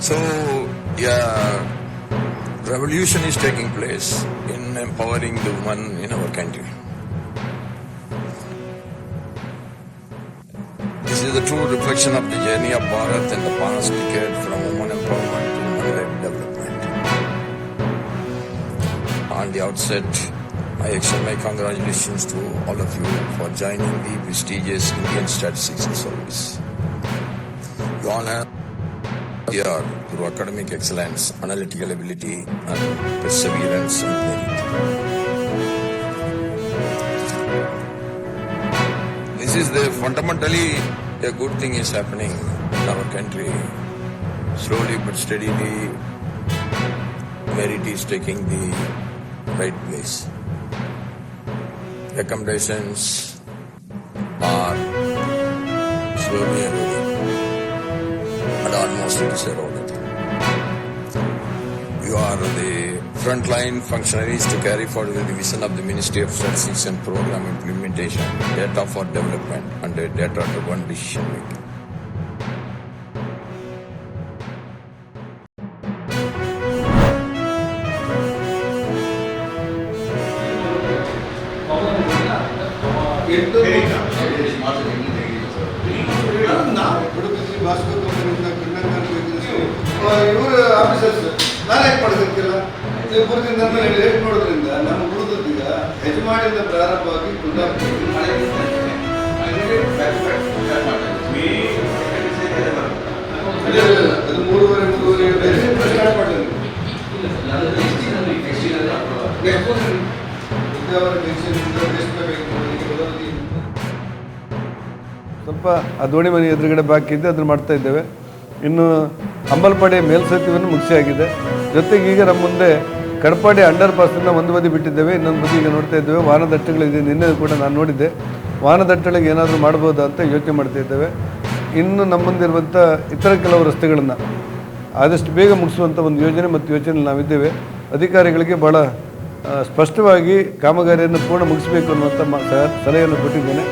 So, yeah, revolution is taking place in empowering the woman in our country. This is the true reflection of the journey of Bharat in the past decade from woman empowerment to woman-led development. On the outset, I extend my congratulations to all of you for joining the prestigious Indian Statistics Service. You all have here through academic excellence, analytical ability, and perseverance and merit. This is fundamentally a good thing is happening in our country. Slowly but steadily, merit is taking the right place. Recommendations are slowly eroding, and almost it is eroded. You are the frontline functionaries to carry forward the vision of the Ministry of Statistics and Program Implementation, data for development, and data-driven decision making. ಇವರು officers ನಾನು ಯಾಕೆ ಮಾಡೋದಕ್ಕಿಲ್ಲ ಪೂರ್ತಿಯಿಂದ late ಮಾಡೋದ್ರಿಂದ ನಮ್ಮ ಉಳಿದೀಗ ಯಜಮಾನಿಂದ ಪ್ರಾರಂಭವಾಗಿ ಅದು ಮೂರುವರೆ start ಮಾಡಲಿಲ್ಲ ಸ್ವಲ್ಪ ಆ ದೋಣಿ ಮನೆ ಎದುರುಗಡೆ ಬಾಕಿ ಇದ್ದೆ ಅದನ್ನು ಮಾಡ್ತಾ ಇದ್ದೇವೆ. ಇನ್ನು ಅಂಬಲ್ಪಾಡಿ ಮೇಲ್ಸೇತುವೆಯನ್ನು ಮುಗಿಸಿಯಾಗಿದೆ. ಜೊತೆಗೆ ಈಗ ನಮ್ಮ ಮುಂದೆ ಕಡಪಾಡಿ ಅಂಡರ್ ಪಾಸನ್ನು ಒಂದು ಬದಿ ಬಿಟ್ಟಿದ್ದೇವೆ, ಇನ್ನೊಂದು ಬದಿ ಈಗ ನೋಡ್ತಾ ಇದ್ದೇವೆ. ವಾಹನದಟ್ಟಗಳಿದೆ, ನಿನ್ನೆ ಕೂಡ ನಾನು ನೋಡಿದ್ದೆ. ವಾಹನದಟ್ಟಳಿಗೆ ಏನಾದರೂ ಮಾಡ್ಬೋದಾ ಅಂತ ಯೋಚನೆ ಮಾಡ್ತಾ ಇದ್ದೇವೆ. ಇನ್ನು ನಮ್ಮ ಮುಂದಿರುವಂಥ ಇತರ ಕೆಲವು ರಸ್ತೆಗಳನ್ನು ಆದಷ್ಟು ಬೇಗ ಮುಗಿಸುವಂಥ ಒಂದು ಯೋಜನೆ ಮತ್ತು ಯೋಚನೆಯಲ್ಲಿ ನಾವಿದ್ದೇವೆ. ಅಧಿಕಾರಿಗಳಿಗೆ ಭಾಳ ಸ್ಪಷ್ಟವಾಗಿ ಕಾಮಗಾರಿಯನ್ನು ಪೂರ್ಣ ಮುಗಿಸಬೇಕು ಅನ್ನುವಂಥ ಸಲಹೆಯನ್ನು ಕೊಟ್ಟಿದ್ದೇನೆ.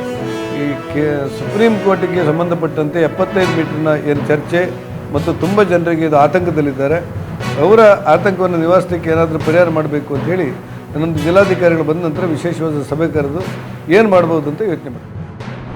ಈ ಸುಪ್ರೀಂ ಕೋರ್ಟಿಗೆ ಸಂಬಂಧಪಟ್ಟಂತೆ 75 ಮೀಟರ್ನ ಏನು ಚರ್ಚೆ ಮತ್ತು ತುಂಬ ಜನರಿಗೆ ಇದು ಆತಂಕದಲ್ಲಿದ್ದಾರೆ. ಅವರ ಆತಂಕವನ್ನು ನಿವಾರಿಸಲಿಕ್ಕೆ ಏನಾದರೂ ಪರಿಹಾರ ಮಾಡಬೇಕು ಅಂತ ಹೇಳಿ ನನ್ನೊಂದು ಜಿಲ್ಲಾಧಿಕಾರಿಗಳು ಬಂದ ನಂತರ ವಿಶೇಷವಾದ ಸಭೆ ಕರೆದು ಏನು ಮಾಡ್ಬೋದು ಅಂತ ಯೋಚನೆ ಮಾಡಿ